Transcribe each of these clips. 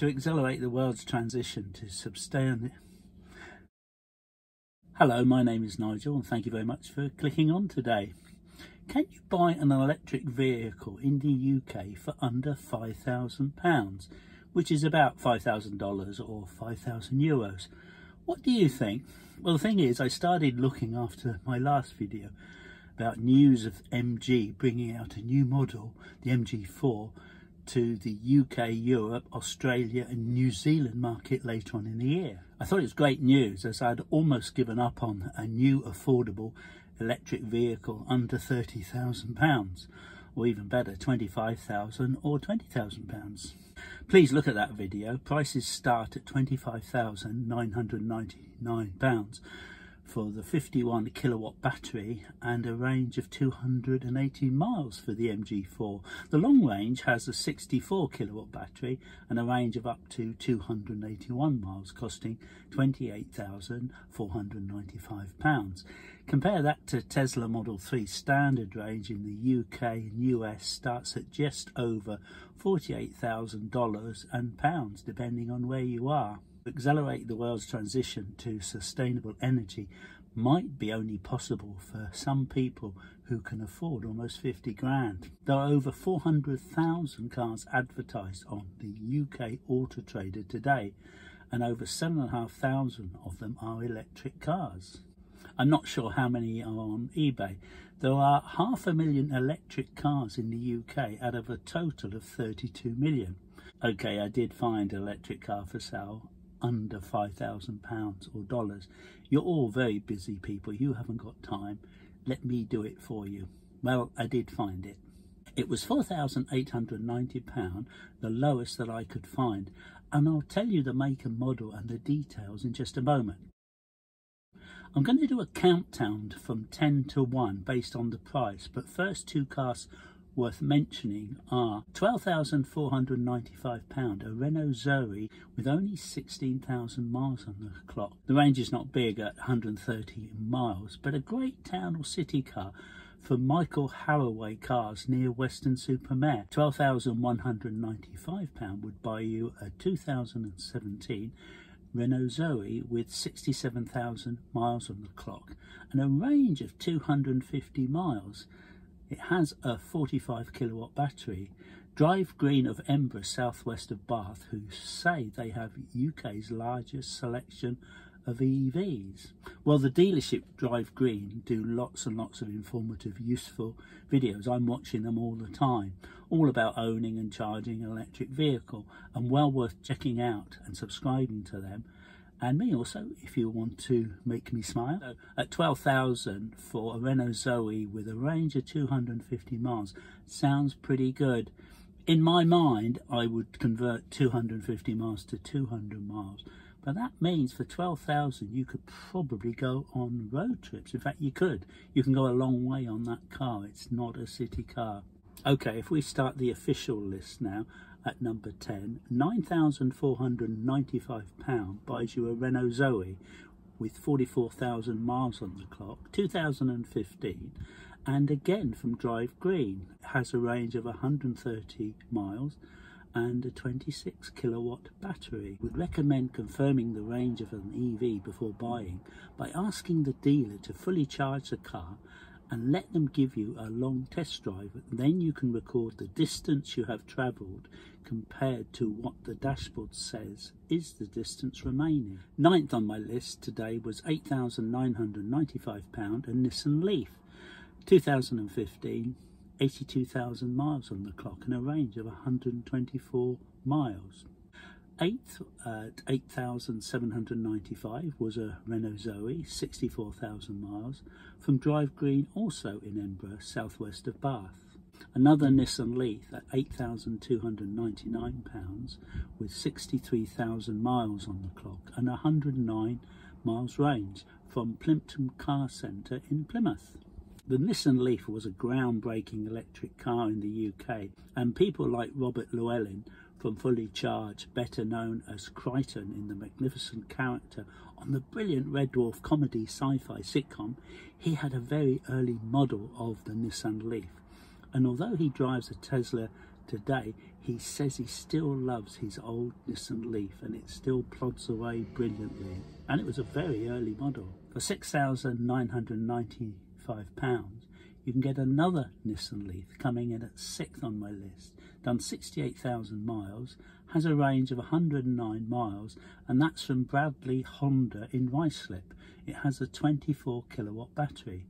to accelerate the world's transition to sustainable. Hello, my name is Nigel and thank you very much for clicking on today. Can you buy an electric vehicle in the UK for under £5,000, which is about $5,000 or 5,000 euros? What do you think? Well, the thing is, I started looking after my last video about news of MG bringing out a new model, the MG4, to the UK, Europe, Australia and New Zealand market later on in the year. I thought it was great news, as I'd almost given up on a new affordable electric vehicle under £30,000, or even better, £25,000 or £20,000. Please look at that video. Prices start at £25,999 for the 51 kilowatt battery and a range of 218 miles for the MG4. The long range has a 64 kilowatt battery and a range of up to 281 miles, costing £28,495. Compare that to Tesla Model 3 standard range in the UK and US starts at just over $48,000 and pounds, depending on where you are. Accelerate the world's transition to sustainable energy might be only possible for some people who can afford almost 50 grand. There are over 400,000 cars advertised on the UK Auto Trader today, and over 7,500 of them are electric cars. I'm not sure how many are on eBay. There are 500,000 electric cars in the UK out of a total of 32 million. Okay, I did find an electric car for sale under £5,000 or dollars. You're all very busy people, you haven't got time. Let me do it for you. Well, I did find it. It was £4,890, the lowest that I could find, and I'll tell you the make and model and the details in just a moment. I'm going to do a countdown from 10 to 1 based on the price, but first two cars worth mentioning are £12,495, a Renault Zoe with only 16,000 miles on the clock. The range is not big at 130 miles, but a great town or city car from Michael Haraway Cars near Weston-super-Mare. £12,195 would buy you a 2017 Renault Zoe with 67,000 miles on the clock and a range of 250 miles. It has a 45 kilowatt battery. Drive Green of Embrus, southwest of Bath, who say they have UK's largest selection of EVs. Well, the dealership Drive Green do lots and lots of informative, useful videos. I'm watching them all the time, all about owning and charging an electric vehicle, and well worth checking out and subscribing to them. And me also, if you want to make me smile. So at £12,000 for a Renault Zoe with a range of 250 miles, sounds pretty good. In my mind, I would convert 250 miles to 200 miles. But that means for £12,000, you could probably go on road trips. In fact, you could. You can go a long way on that car. It's not a city car. Okay, if we start the official list now, at number 10, £9,495 buys you a Renault Zoe with 44,000 miles on the clock, 2015, and again from Drive Green. It has a range of 130 miles and a 26 kilowatt battery. Would recommend confirming the range of an EV before buying by asking the dealer to fully charge the car and let them give you a long test drive. Then you can record the distance you have travelled compared to what the dashboard says is the distance remaining. Ninth on my list today was £8,995, a Nissan Leaf, 2015, 82,000 miles on the clock and a range of 124 miles. Eighth at £8,795 was a Renault Zoe, 64,000 miles, from Drive Green, also in Embrus, southwest of Bath. Another Nissan Leaf at £8,299 with 63,000 miles on the clock and 109 miles range from Plimpton Car Centre in Plymouth. The Nissan Leaf was a groundbreaking electric car in the UK, and people like Robert Llewellyn from Fully Charged, better known as Crichton in The Magnificent Character on the brilliant Red Dwarf comedy sci-fi sitcom, he had a very early model of the Nissan Leaf. And although he drives a Tesla today, he says he still loves his old Nissan Leaf and it still plods away brilliantly. And it was a very early model. For £6,995, you can get another Nissan Leaf coming in at 6th on my list. Done 68,000 miles, has a range of 109 miles, and that's from Bradley Honda in Ruislip. It has a 24 kilowatt battery.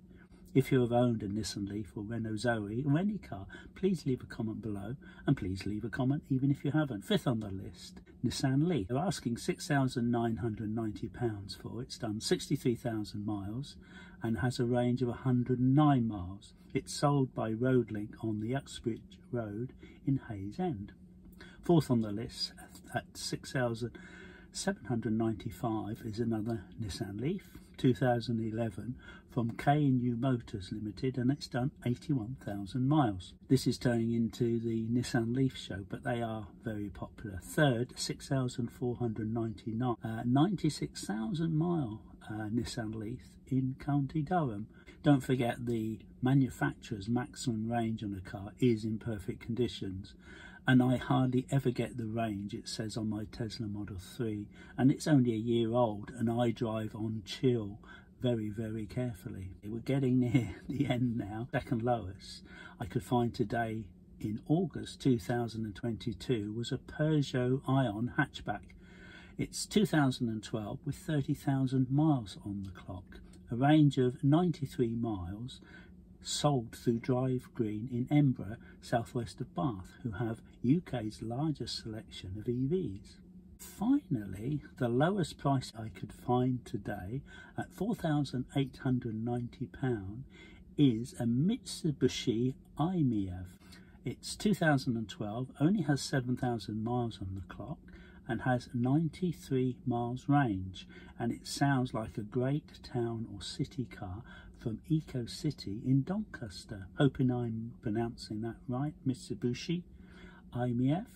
If you have owned a Nissan Leaf or Renault Zoe or any car, please leave a comment below, and please leave a comment even if you haven't. 5th on the list, Nissan Leaf. They're asking £6,990 for it. It's done 63,000 miles and has a range of 109 miles. It's sold by Roadlink on the Uxbridge Road in Hayes End. 4th on the list at £6,795 is another Nissan Leaf, 2011, from K&U Motors Limited, and it's done 81,000 miles. This is turning into the Nissan Leaf show, but they are very popular. 3rd, 6,499, 96,000 mile Nissan Leaf in County Durham. Don't forget the manufacturer's maximum range on a car is in perfect conditions, and I hardly ever get the range it says on my Tesla Model 3, and it's only a year old, and I drive on chill very, very carefully. We're getting near the end now. Second lowest I could find today in August 2022 was a Peugeot Ion hatchback. It's 2012 with 30,000 miles on the clock, a range of 93 miles, sold through Drive Green in Embra, southwest of Bath, who have UK's largest selection of EVs. Finally, the lowest price I could find today at £4,890 is a Mitsubishi i-MiEV. It's 2012, only has 7,000 miles on the clock and has 93 miles range, and it sounds like a great town or city car from Eco City in Doncaster. Hoping I'm pronouncing that right. Mitsubishi i-MiEV.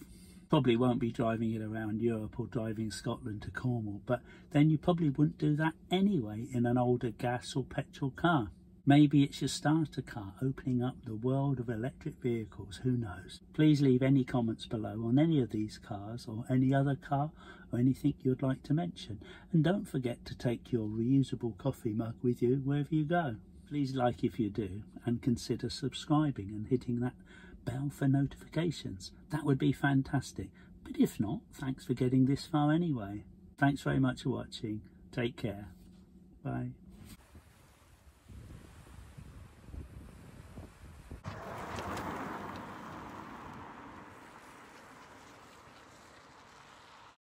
Probably won't be driving it around Europe or driving Scotland to Cornwall, but then you probably wouldn't do that anyway in an older gas or petrol car. Maybe it's your starter car opening up the world of electric vehicles, who knows. Please leave any comments below on any of these cars or any other car or anything you'd like to mention. And don't forget to take your reusable coffee mug with you wherever you go. Please like if you do, and consider subscribing and hitting that bell for notifications. That would be fantastic. But if not, thanks for getting this far anyway. Thanks very much for watching. Take care. Bye.